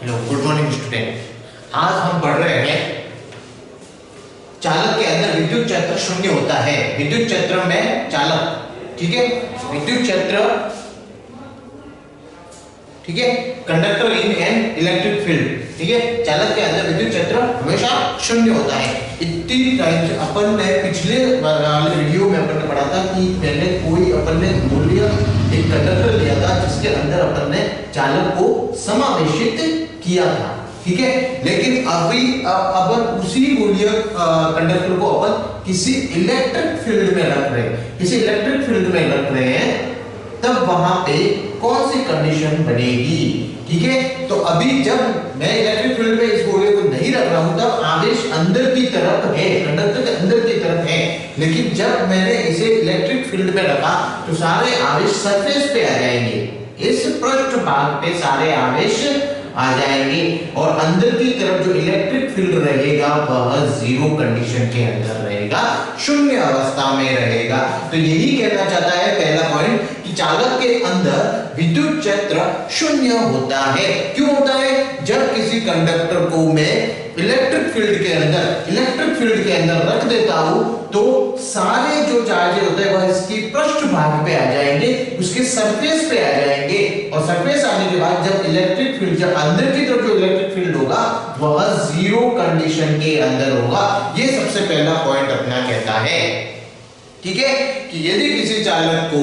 Hello, good morning student. आज हम पढ़ रहे हैं चालक के अंदर विद्युत क्षेत्र शून्य होता है। विद्युत क्षेत्र में चालक, ठीक है, विद्युत क्षेत्र, ठीक है, conductor in an electric field, ठीक है, चालक के अंदर विद्युत क्षेत्र हमेशा शून्य होता है। इतनी टाइम अपन ने पिछले वाले वीडियो में अपन ने पढ़ा था कि पहले कोई अपन ने मूल्य एक कंडक्टर लिया था जिसके अंदर अपन ने चालक को समावेशित किया था, ठीक है। लेकिन अभी अपन उसी मूल्य कंडक्टर को अपन किसी इलेक्ट्रिक फील्ड में रख रहे हैं, किसी इलेक्ट्रिक फील्ड में रख रहे हैं, तब वहां पे कौन सी कंडीशन बनेगी, ठीक है। तो अभी जब मैं इलेक्ट्रिक फील्ड में इस गोले को नहीं रख रहा हूं तब आवेश अंदर की तरफ है, कंडक्टर के अंदर की तरफ है। लेकिन जब मैंने इसे इलेक्ट्रिक फील्ड में रखा तो सारे आवेश सरफेस पे आ जाएंगे, इस पृष्ठ भाग पे सारे आवेश आ जाएंगे और अंदर की तरफ जो इलेक्ट्रिक फील्ड रहेगा वह जीरो कंडीशन के अंदर रहेगा, शून्य अवस्था में रहेगा। तो यही कहना चाहता है पहला पॉइंट कि चालक के अंदर विद्युत क्षेत्र शून्य होता है। क्यों होता है? जब किसी कंडक्टर को मैं इलेक्ट्रिक फील्ड के अंदर रख देता हूं तो सारे जो चार्जेस होते हैं वह इसकी पृष्ठ भाग पे आ जाएंगे, उसके सरफेस पे आ जाएंगे और सरफेस आने के बाद जब इलेक्ट्रिक फील्ड, जब अंदर की तरफ जो इलेक्ट्रिक फील्ड होगा वह जीरो कंडीशन के अंदर होगा। ये सबसे पहला पॉइंट अपना कहता है, ठीक है, कि यदि किसी चालक को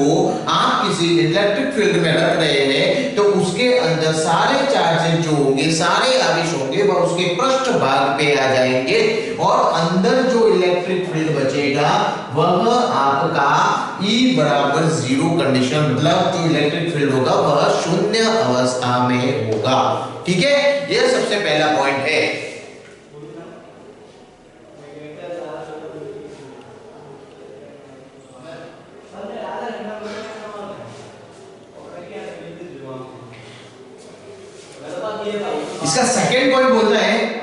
आप किसी इलेक्ट्रिक फील्ड में रख रहे हैं तो उसके अंदर सारे चार्जेस जो होंगे, सारे आवेश होंगे वह उसके पृष्ठ भाग पे आ जाएंगे और अंदर जो इलेक्ट्रिक फील्ड बचेगा वह आपका E बराबर जीरो कंडीशन, मतलब जो इलेक्ट्रिक फील्ड होगा वह शून्य अवस्था में होगा, ठीक है। यह सबसे पहला पॉइंट है। इसका सेकंड पॉइंट बोलता है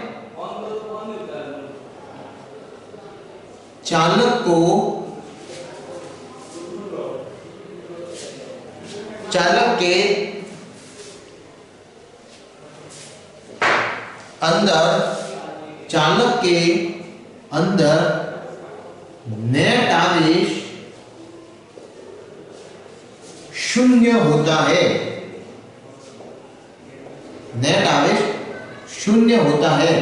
चालक के अंदर नेट आवेश शून्य होता है, नेट आवेश शून्य होता है,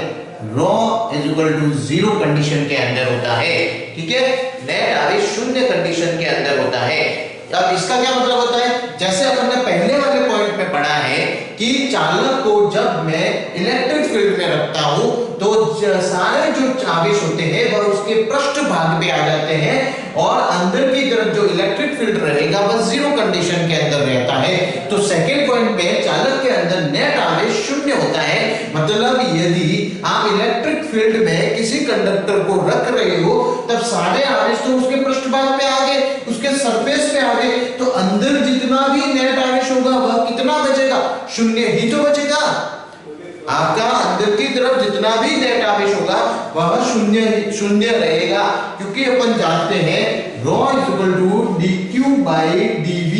rho is equal to zero condition के अंदर होता है, ठीक है। नेट आवेश शून्य कंडीशन के अंदर होता है। अब इसका क्या मतलब होता है? जैसे अपन ने पहले वाले पॉइंट में पढ़ा है कि चालक को जब मैं इलेक्ट्रिक फील्ड में रखता हूं तो सारे जो आवेश होते हैं वह उसके पृष्ठ भाग पे आ जाते हैं और अंदर की तरफ जो इलेक्ट्रिक फील्ड रहेगा वह जीरो कंडीशन के अंदर रहता है। तो सेकंड पॉइंट में चालक के अंदर नेट आवेश शून्य होता है, मतलब यदि आप इलेक्ट्रिक फील्ड में किसी कंडक्टर को रख रहे हो तब सारे आवेश तो उसके पृष्ठ भाग पे आ गए, उसके सरफेस पे आ गए, तो अंदर जितना भी नेट आवेश होगा वह कितना बचेगा? शून्य ही तो बचेगा। आपका अंदर की तरफ जितना भी नेट आवेश होगा वह शून्य रहेगा, क्योंकि अपन जानते हैं ρ = dq by dv।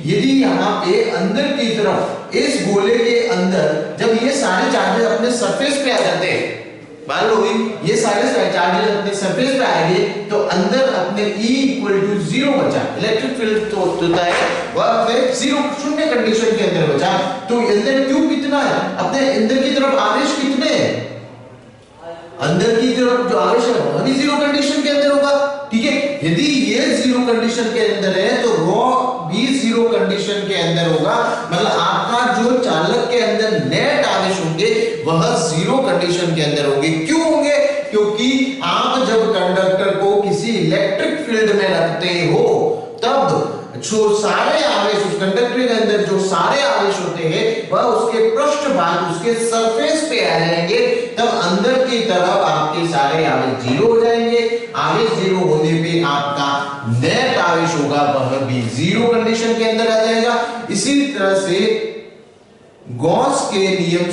यदि यहाँ पे अंदर की तरफ इस गोले के अंदर जब ये सारे चार्जेस अपने सरफेस पे आ जाते हैं, मान लो ये सारे चार्जेस अपने सरफेस पे आएंगे तो अंदर अपने E = 0 बचा, इलेक्ट्रिक फील्ड तो होता है वह फिर जीरो शून्य कंडीशन के अंदर बचा। तो अंदर Q कितना है? अपने अंदर की तरफ आवेश कितने हैं? अंदर की तरफ जो आवेश है वह भी जीरो कंडीशन के अंदर होगा, ठीक है। यदि ये जीरो कंडीशन के अंदर है तो रॉ भी जीरो कंडीशन के अंदर होगा, मतलब आपका जो चालक के अंदर नेट आवेश होंगे वह जीरो कंडीशन के अंदर होंगे। क्यों होंगे? क्योंकि आप जब कंडक्टर को किसी इलेक्ट्रिक फील्ड में रखते हो तब जो सारे आवेश उस कंडक्टर के अंदर जो सारे आवेश होते हैं वह उसके पृष्ठ भाग, उसके सरफेस पे आ जाएंगे, तब अंदर की तरफ आपके सारे आवेश जीरो हो जाएंगे। आवेश जीरो होने पे आपका नेट आवेश होगा वह भी जीरो कंडीशन के अंदर आ जाएगा। इसी तरह से गॉस के नियम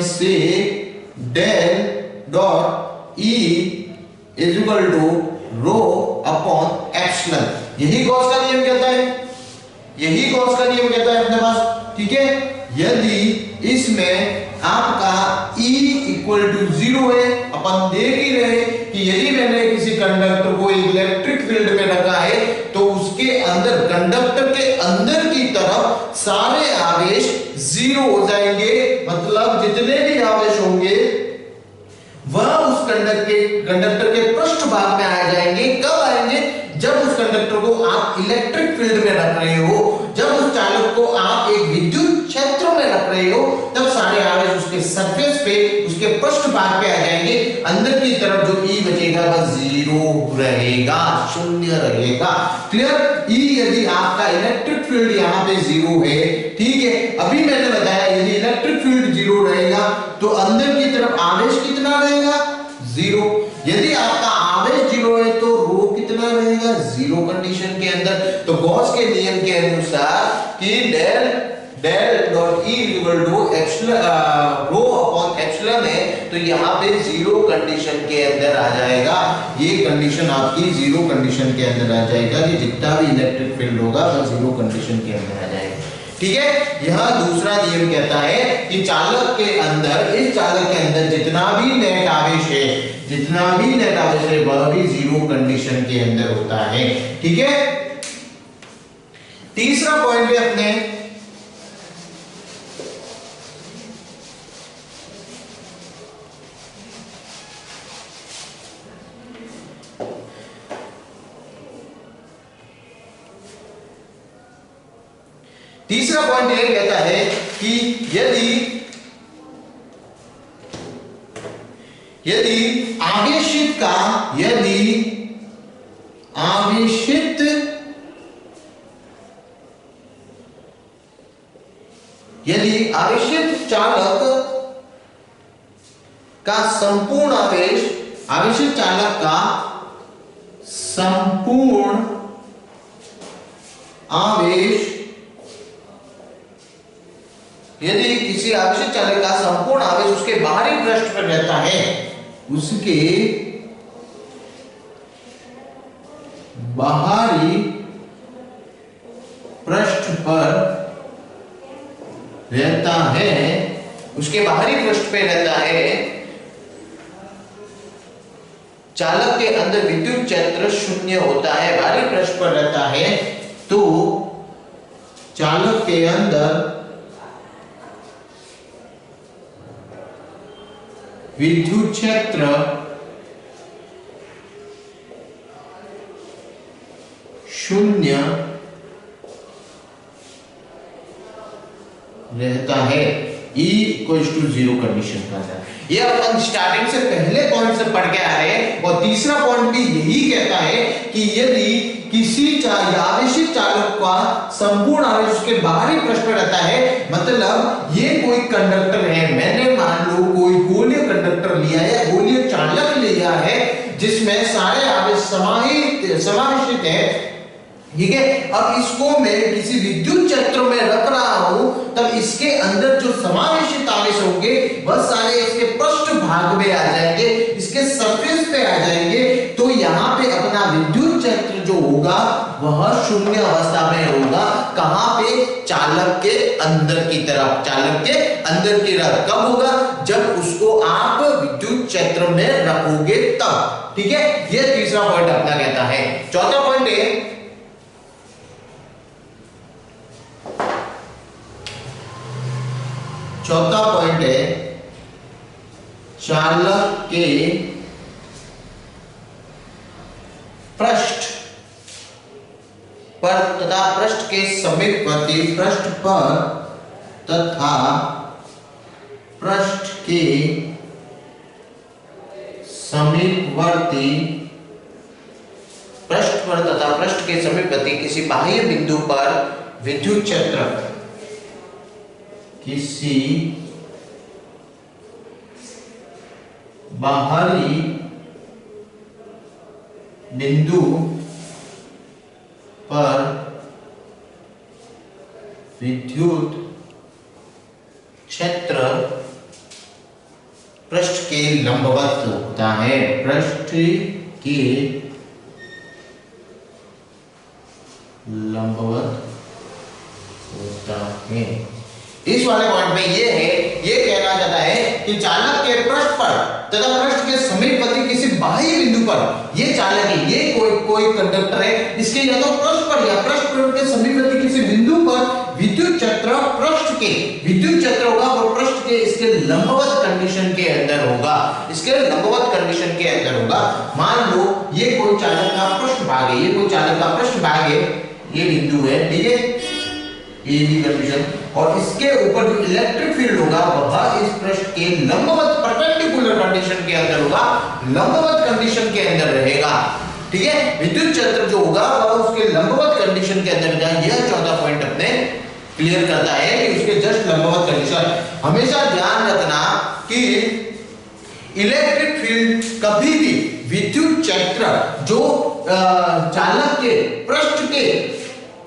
से del dot E = rho upon epsilon, यही गॉस का नियम कहता है, यही गॉस का नियम कहता है अपने पास, ठीक है। यदि इसमें आपका E इक्वल टू 0 है, अपन देख ही रहे कि यदि मैंने किसी कंडक्टर को इलेक्ट्रिक फील्ड में रखा है तो उसके अंदर, कंडक्टर के अंदर की तरफ सारे आवेश 0 हो जाएंगे, मतलब जितने भी आवेश होंगे वह उस कंडक्टर के पृष्ठ भाग में आ जाएंगे। कब आएंगे? जब उस कंडक्टर को आप इलेक्ट्रिक फील्ड में रख रहे हो, जब उस चालक को आप एक विद्युत क्षेत्र में रख रहे हो, तब सारे आवेश उसके सरफेस पे, उसके पृष्ठ भाग पे आ जाएंगे। अंदर की तरफ जो E बचेगा वह 0 रहेगा, शून्य रहेगा। क्लियर? E यदि आपका इलेक्ट्रिक फील्ड यहाँ पे 0 है, ठीक है, अभी मैंने बताया यदि इलेक्ट्रिक फील्ड 0 रहेगा तो अंदर की तरफ आवेश कितना रहेगा? 0। यदि आपका आवेश 0 है तो रो कितना रहेगा? 0 कंडीशन के अंदर। तो गॉस के नियम के अनुसार कि del dot E equal to rho upon epsilon है, तो यहाँ पे 0 कंडीशन के अंदर आ जाएगा। ये कंडीशन आपकी 0 कंडीशन के अंदर आ जाएगा कि जितना भी इलेक्ट्रिक फील्ड होगा वह 0 कंडीशन के अंदर आ जाएगा। ठीक है? यह दूसरा नियम कहता है कि चालक के अंदर, इस चालक के अंदर जितना भी नेट आवेश है, जितना भी नेट आवेश है वह भी 0 कंडीशन के अंदर होता है। ठीक है? तीसरा पॉइंट है अपने तीसरा पॉइंट यह कहता है कि यदि आवेशित चालक का संपूर्ण आवेशित चालक का संपूर्ण आवेश, यदि किसी आवेशित चालक का संपूर्ण आवेश उसके बाहरी पृष्ठ पर रहता है, उसके बाहरी पृष्ठ पर रहता है, उसके बाहरी पृष्ठ पे रहता है, चालक के अंदर विद्युत क्षेत्र 0 होता है, बाहरी पृष्ठ पर रहता है, तो चालक के अंदर विद्युत क्षेत्र 0 रहता है। E इक्वल्स टू 0 कंडीशन का है। ये अपन स्टार्टिंग से पहले पॉइंट से पढ़ के आ रहे हैं, और तीसरा पॉइंट भी यही कहता है कि यदि किसी आवेशित चालक का संपूर्ण आवेश उसके बाहरी पृष्ठ पर रहता है, मतलब ये कोई कंडक्टर है, मैंने मान लो कोई गोलीय कंडक्टर लिया है, गोलीय चालक लिया है जिसमें सारे आवेश समाहित है, ठीक है। अब इसको मैं किसी विद्युत क्षेत्र में रख रहा हूं, तब इसके अंदर जो समावेशित आवेश होंगे वह सारे इसके पृष्ठ भाग में आ जाएंगे, इसके सरफेस पे आ जाएंगे। तो यहाँ पे अपना विद्युत क्षेत्र जो होगा वह शून्य अवस्था में होगा। कहां पे? चालक के अंदर की तरफ, चालक के अंदर की तरफ। कब होगा? जब उसको आप विद्युत क्षेत्र में रखोगे तब, ठीक है। यह तीसरा पॉइंट अपना कहता है। चौथा पॉइंट है, चौथा पॉइंट है चालक के पृष्ठ पर तथा पृष्ठ के समीपवर्ती, पृष्ठ पर तथा पृष्ठ के समीपवर्ती, पृष्ठ पर तथा पृष्ठ के समीपवर्ती किसी बाह्य बिंदु पर विद्युत क्षेत्र, किसी बाहरी बिंदु पर विद्युत क्षेत्र पृष्ठ के लंबवत होता है, पृष्ठ के लंबवत होता है। इस वाले पॉइंट में ये है, ये कहना चाहता है कि चालक के पृष्ठ पर तथा पृष्ठ के समीपवर्ती किसी बाह्य बिंदु पर ये चालक है, ये कोई कंडक्टर है, इसके या तो पृष्ठ पर या पृष्ठ के समीपवर्ती किसी बिंदु पर विद्युत चक्र पृष्ठ के विद्युत चक्र होगा और पृष्ठ के इसके लंबवत कंडीशन के अंदर होगा, इसके लंबवत कंडीशन के अंदर होगा। मान लो ये कोई चालक का पृष्ठ भाग है, ये कोई चालक का पृष्ठ भाग है, ये बिंदु है, ठीक है, ये भी कंडीशन, और इसके ऊपर जो इलेक्ट्रिक फील्ड होगा वह इस पृष्ठ के लंबवत परपेंडिकुलर कंडीशन के अंदर होगा, लंबवत कंडीशन के अंदर रहेगा, ठीक है। विद्युत क्षेत्र जो होगा वह उसके लंबवत कंडीशन के अंदर रहेगा। यह चौथा पॉइंट अपने क्लियर करता है कि उसके जस्ट लंबवत कंडीशन। हमेशा ध्यान रखना कि इलेक्ट्रिक फील्ड कभी भी विद्युत क्षेत्र जो चालक के पृष्ठ के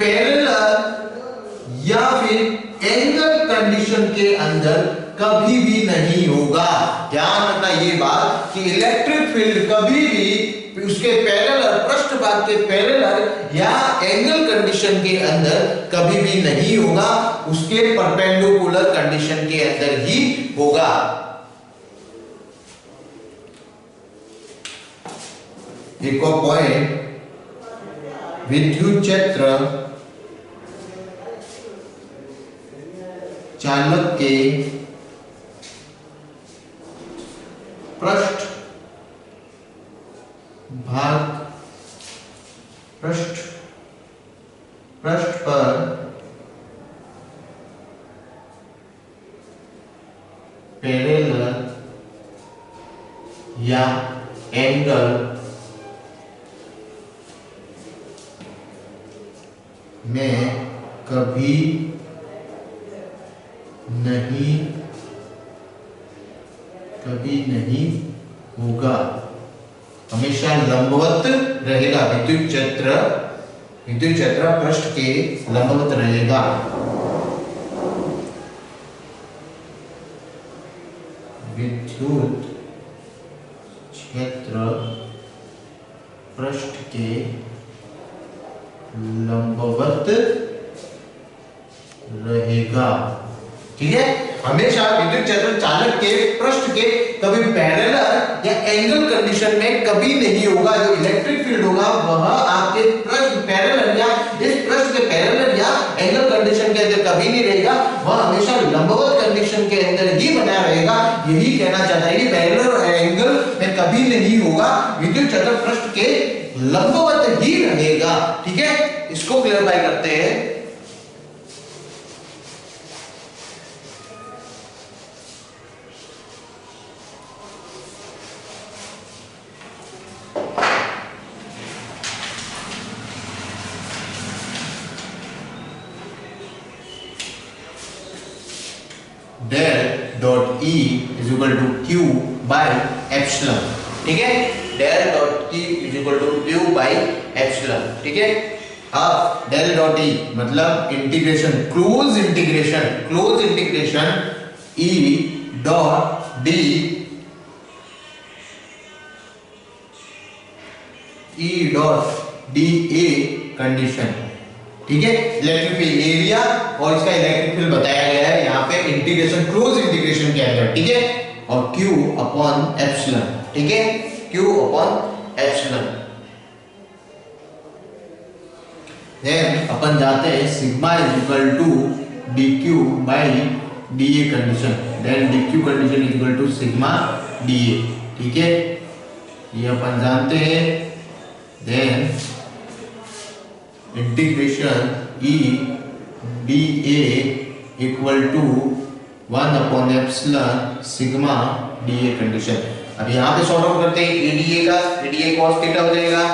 पैरेलल या फिर एंगल कंडीशन के अंदर कभी भी नहीं होगा। ध्यान रखना ये बात कि इलेक्ट्रिक फील्ड कभी भी उसके पैरेलल, पृष्ठ भाग के पैरेलल या एंगल कंडीशन के अंदर कभी भी नहीं होगा, उसके परपेंडिकुलर कंडीशन के अंदर ही होगा। एक और पॉइंट, विद्युत क्षेत्र चालक के पृष्ठ भाग पृष्ठ पर पैरेलल या एंगल में कभी नहीं होगा, हमेशा लंबवत रहेगा। विद्युत क्षेत्र पृष्ठ के लंबवत रहेगा। विद्युत क्षेत्र पृष्ठ के लंबवत रहेगा, ठीक है। हमेशा विद्युत क्षेत्र चालक के पृष्ठ के कभी पैरेलल या एंगल कंडीशन में कभी नहीं होगा। जो इलेक्ट्रिक फील्ड होगा वह आपके पृष्ठ पैरेलल या इस पृष्ठ के पैरेलल या एंगल कंडीशन के अंदर कभी नहीं रहेगा, वह हमेशा लंबवत कंडीशन के अंदर ही बना रहेगा। यही कहना चाहता है कि पैरेलल और एंगल में कभी नहीं होगा, विद्युत क्षेत्र पृष्ठ के लंबवत ही रहेगा, ठीक है। इसको क्लियरफाई करते हैं। del dot E is equal to Q by epsilon, ठीक है। del dot E is equal to Q by epsilon, ठीक है। अब del dot E मतलब integration, close integration E dot D dA condition, ठीक है। इलेक्ट्रिक फील्ड एरिया और इसका इलेक्ट्रिक फील्ड बताया गया है यहाँ पे इंटीग्रेशन, क्लोज इंटीग्रेशन के अंदर, ठीक है। और Q अपॉन एप्सिलॉन, ठीक है, Q अपॉन एप्सिलॉन। देन अपन जाते हैं sigma is equal to dq by dA condition, then dq condition is equal to sigma dA, ठीक है, ये अपन जानते हैं। Then integration E dA equal to 1 upon epsilon sigma dA condition. अब यहाँ पे सॉल्व आउट करते हैं EDA का, EDA cos थीटा हो जाएगा,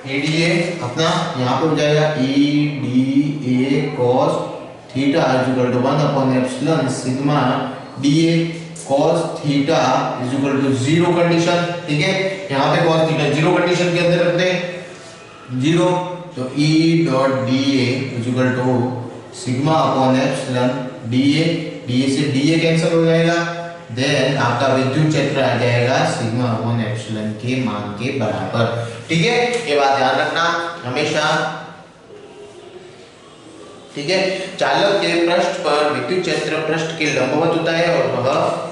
EDA अपना यहाँ पे हो जाएगा EDA cos theta is equal to 1 upon epsilon sigma dA cos theta is equal to 0 condition, ठीक है। यहाँ पे cos थीटा 0 कंडीशन के अंदर रखते हैं 0, तो E dot dA is equal to sigma upon epsilon dA से dA कैंसिल हो जाएगा, देन आपका विद्युत क्षेत्र आ जाएगा सिग्मा अपॉन एप्सिलॉन के मान के बराबर। ठीक है, ये बात ध्यान रखना हमेशा। ठीक है, चालक के पृष्ठ पर विद्युत क्षेत्र पृष्ठ के लंबवत होता है और वह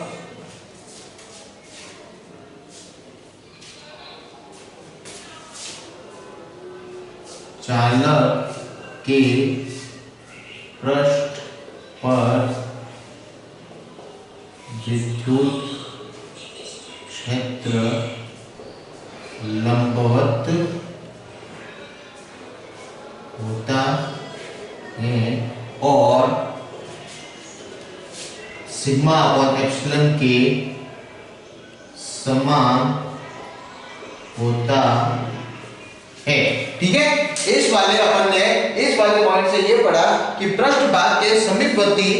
चालक के पृष्ठ पर विद्युत क्षेत्र लंबवत होता है और सिग्मा अपॉन एप्सिलॉन के समान होता है। ठीक है, इस वाले पॉइंट से ये पढ़ा कि पृष्ठभाग के समीपवर्ती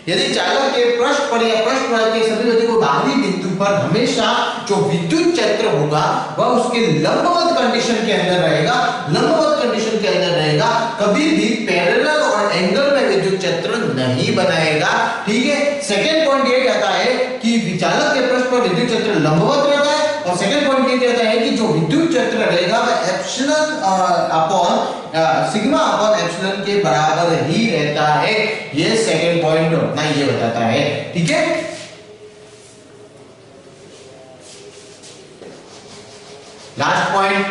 यदि चालक के पृष्ठ पर या पृष्ठभाग के समीपवर्ती को बाहरी बिंदु पर हमेशा जो विद्युत क्षेत्र होगा वह उसके लंबवत कंडीशन के अंदर रहेगा, लंबवत कंडीशन के अंदर रहेगा, कभी भी पैरेलल और एंगल में विद्युत क्षेत्र नहीं बनाएगा। ठीक है, सेकंड पॉइंट ये कहता है कि चालक के पृष्ठ पर विद्युत क्षेत्र लंबवत रहता है और सेकंड पॉइंट ये कहता है कि जो विद्युत क्षेत्र रहेगा वह epsilon upon sigma upon epsilon के बराबर ही रहता है। ये सेकंड पॉइंट अपना ये बताता है। ठीक है, last point,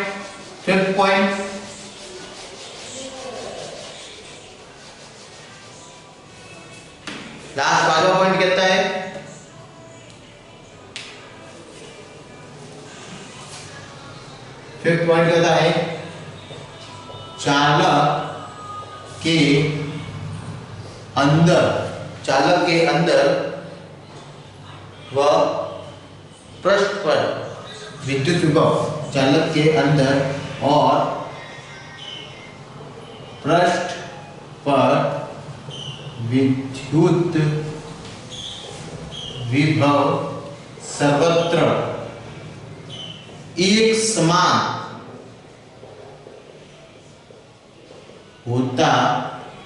fifth point, last वाला पॉइंट कहता है फिफ्थ पॉइंट कहता है चालक के अंदर व पृष्ठ पर विद्युत विभव, चालक के अंदर और पृष्ठ पर विद्युत विभव सर्वत्र एक समान होता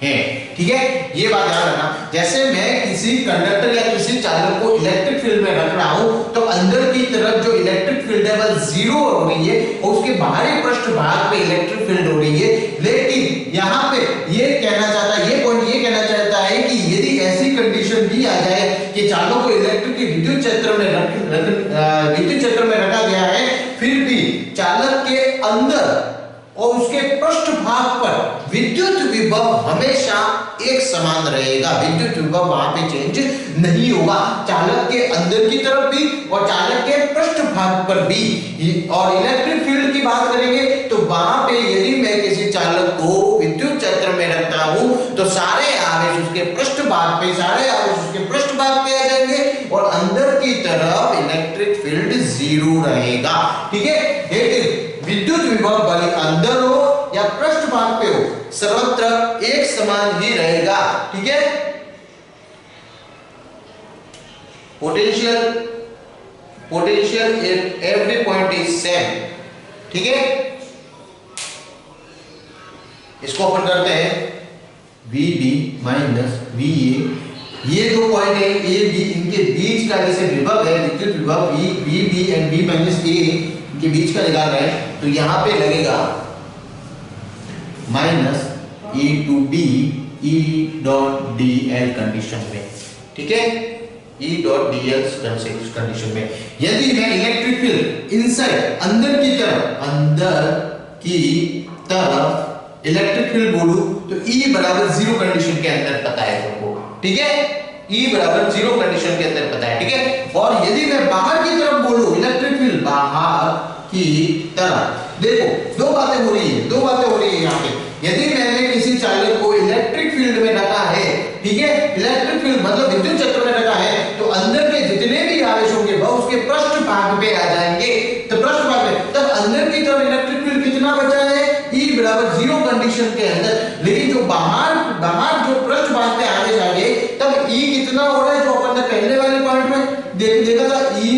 है। ठीक है, ये बात ध्यान रखना। जैसे मैं किसी कंडक्टर या किसी चालक को इलेक्ट्रिक फील्ड में रख रहा हूं तो अंदर की तरफ जो इलेक्ट्रिक फील्ड है वह जीरो हो रही है और उसके बाहरी पृष्ठ भाग पे इलेक्ट्रिक फील्ड हो रही है। लेकिन यहाँ पे ये कहना चाहता है, ये पॉइंट ये कहना चाहता है कि यदि ऐसी कंडीशन भी आ जाए कि चालक को इलेक्ट्रिक के विद्युत क्षेत्र में रखा गया है, फिर भी चालक के अंदर और उसके पृष्ठ भाग पर विद्युत विभव हमेशा एक समान रहेगा, विद्युत विभव वहां पे चेंज नहीं होगा, चालक के अंदर की तरफ भी और चालक के पृष्ठ भाग पर भी। और इलेक्ट्रिक फील्ड की बात करेंगे तो वहां पे यदि मैं किसी चालक को विद्युत क्षेत्र में रखता हूं तो सारे आवेश उसके पृष्ठ भाग पे आ जाएंगे और अंदर की तरफ इलेक्ट्रिक फील्ड जीरो रहेगा। ठीक है, लेकिन विद्युत विभव भले अंदर हो या पृष्ठ भाग पे हो सर्वत्र एक समान ही रहेगा। ठीक है, potential at every point is same. ठीक है, इसको अपन करते हैं VB माइनस VA। ये दो पॉइंट है A B, इनके बीच का जैसे विभव है विद्युत विभव VB and B minus A के बीच का निकाल रहे हैं तो यहां पे लगेगा minus E to B E dot dl condition में। ठीक है, E डॉट dl कंडीशन में यदि मैं इलेक्ट्रिक फील्ड इनसाइड अंदर की तरफ इलेक्ट्रिक फील्ड बोलूं तो E बराबर जीरो कंडीशन के अंदर पता है तुमको। ठीक है, E बराबर जीरो कंडीशन के अंदर पता है। ठीक है, और यदि मैं बाहर की तरफ बोलूं इलेक्ट्रिक फील्ड बाहर की तरफ, देखो दो बातें हो रही है यहाँ पे। यदि मैंने किसी चालक को इलेक्ट्रिक फील्ड में रखा है, ठीक है, इलेक्ट्रिक फील्ड मतलब विद्युत क्षेत्र में रखा है तो अंदर के जितने भी आवेश होंगे वह उसके पृष्ठ भाग पे आ जाएंगे। तो पृष्ठ भाग में तब अंदर की तरफ इलेक्ट्रिक फील्ड कितना बचा है E बराबर जीरो कंडीशन के अंदर। लेकिन जो बाहर जो पृष्ठ भाग पे आवेश आ गए तब E कितना हो रहा है जो अपन ने पहले वाले पॉइंट में देखा था, E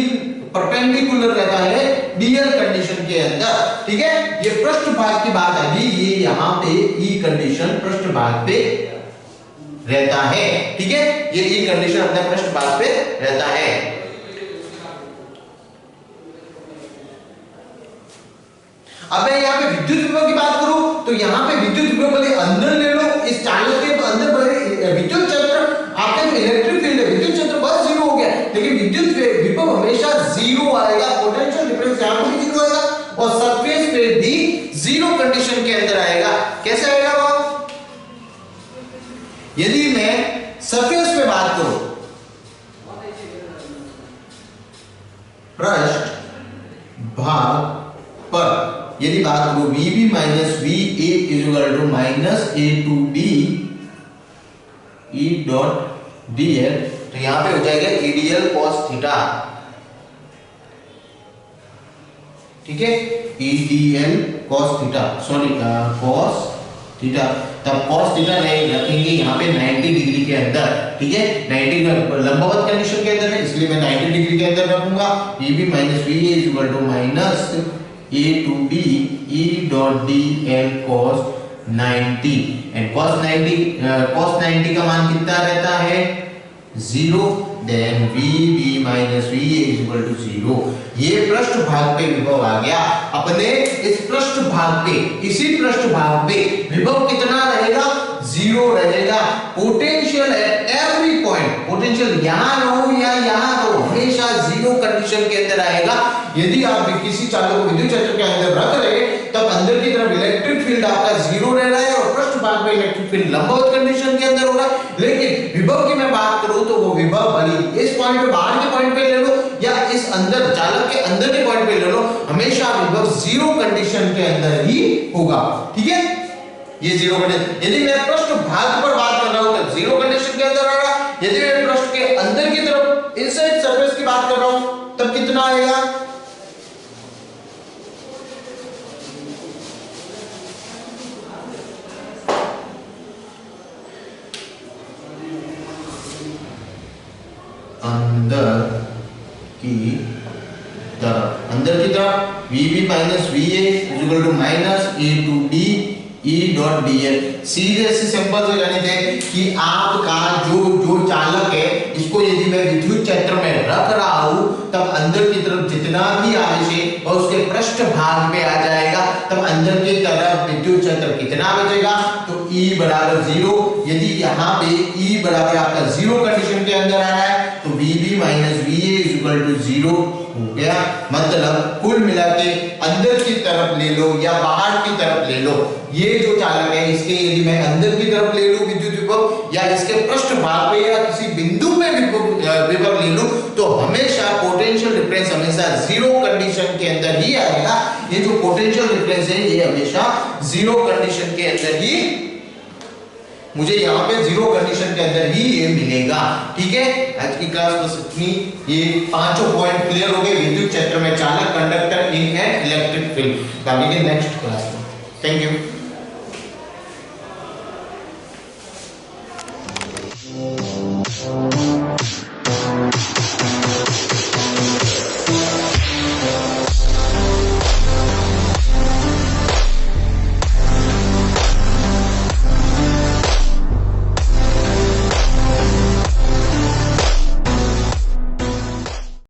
परपेंडिकुलर रहता है dl कंडीशन के अंदर। ठीक है, ये पृष्ठ भाग की बात आ गई, ये यहाँ पे E कंडीशन पृष्ठ भाग पे रहता है। ठीक है, ये E कंडीशन अपने पृष्ठ भाग पे रहता है। अब मैं यहाँ पे विद्युत विभव की बात करूं तो यहाँ पे विद्युत विभव भले अंदर ले लो, इस चालक के अंदर भले विद्युत क्षेत्र, आपके जो इलेक्ट्रिक फील्ड है विद्युत क्षेत्र बस जीरो हो गया, लेकिन विद्युत विभव हमेशा जीरो आएगा, पोटेंशियल डिफरेंस यहाँ पे भी जीरो आएगा और सरफेस पे भी जीरो कंडीशन के अंदर आएगा। कैसे आएगा वो? यदि मैं सरफेस पे बात करूं, पृष्ठ भाग पर यदि बात करो VB minus VA is equal to minus A to B E dot dl, तो यहां पे हो जाएगा EDL cos थीटा, ठीक है, EDL cos theta, sorry cos theta, तब cos थीटा नहीं रखेंगे यहाँ पे 90 डिग्री के अंदर, ठीक है, 90 लंबवत कंडीशन के अंदर है, इसलिए मैं 90 डिग्री के अंदर रखूंगा। VB minus VA is equal to minus A to B E dot dl cos 90 and cos 90 का मान कितना रहता है 0, then VB minus VA is equal to 0। ये पृष्ठ भाग पे विभव आ गया। अपने इस पृष्ठ भाग पे, इसी पृष्ठ भाग पे विभव कितना रहेगा 0 रहेगा। Potential at every point, potential यहाँ रहो या यहाँ रहो, हमेशा 0 कंडीशन के अंदर आएगा। यदि आप किसी चालक को विद्युत क्षेत्र के अंदर रख रहे तब अंदर की तरफ इलेक्ट्रिक फील्ड आपका 0 रह रहा है और पृष्ठ भाग में इलेक्ट्रिक फील्ड लंबवत कंडीशन के अंदर होगा। लेकिन विभव की मैं बात करूं तो वो विभव भले इस पॉइंट पे, बाहर के पॉइंट पे ले लो या इस अंदर चालक के अंदर के पॉइंट पे ले लो, हमेशा विभव 0 कंडीशन के अंदर ही होगा, ठीक है, ये 0 कंडीशन। यदि मैं पृष्ठ भाग पर बात कर रहा हूं तब 0 कंडीशन के अंदर आएगा। यदि मैं पृष्ठ के अंदर की तरफ इनसाइड सरफेस की बात कर रहा हूं तब कितना आएगा अंदर की तरफ VB minus VA is equal to minus A to B E dot dl। सीधे से सिंपल से गणित है कि आपका जो चालक है इसको यदि मैं विद्युत क्षेत्र में रख रहा हूं तब अंदर की तरफ जितना भी आवेश है और उसके पृष्ठ भाग में आ जाएगा, तब अंदर की तरफ विद्युत क्षेत्र कितना बचेगा तो E बराबर 0। यदि यहाँ पे E बराबर आपका 0 कंडीशन के अंदर आ रहा है तो VB minus VA is equal to 0 हो गया। मतलब कुल मिला के अंदर की तरफ ले लो या बाहर की तरफ ले लो, ये जो चालक है इसके यदि मैं अंदर की तरफ ले लूं विद्युत विभव या इसके पृष्ठ भाग पे या किसी बिंदु में विभव ले लूं तो हमेशा पोटेंशियल डिफरेंस हमेशा 0 कंडीशन के अंदर ही आएगा। ये जो पोटेंशियल डिफरेंस है ये हमेशा 0 कंडीशन के अंदर ही, मुझे यहाँ पे 0 कंडीशन के अंदर ही ये मिलेगा, ठीक है। आज की क्लास बस इतनी, ये पांचों पॉइंट क्लियर हो गए विद्युत क्षेत्र में चालक, conductor, in and electric field. आगे के नेक्स्ट क्लास में, थैंक यू।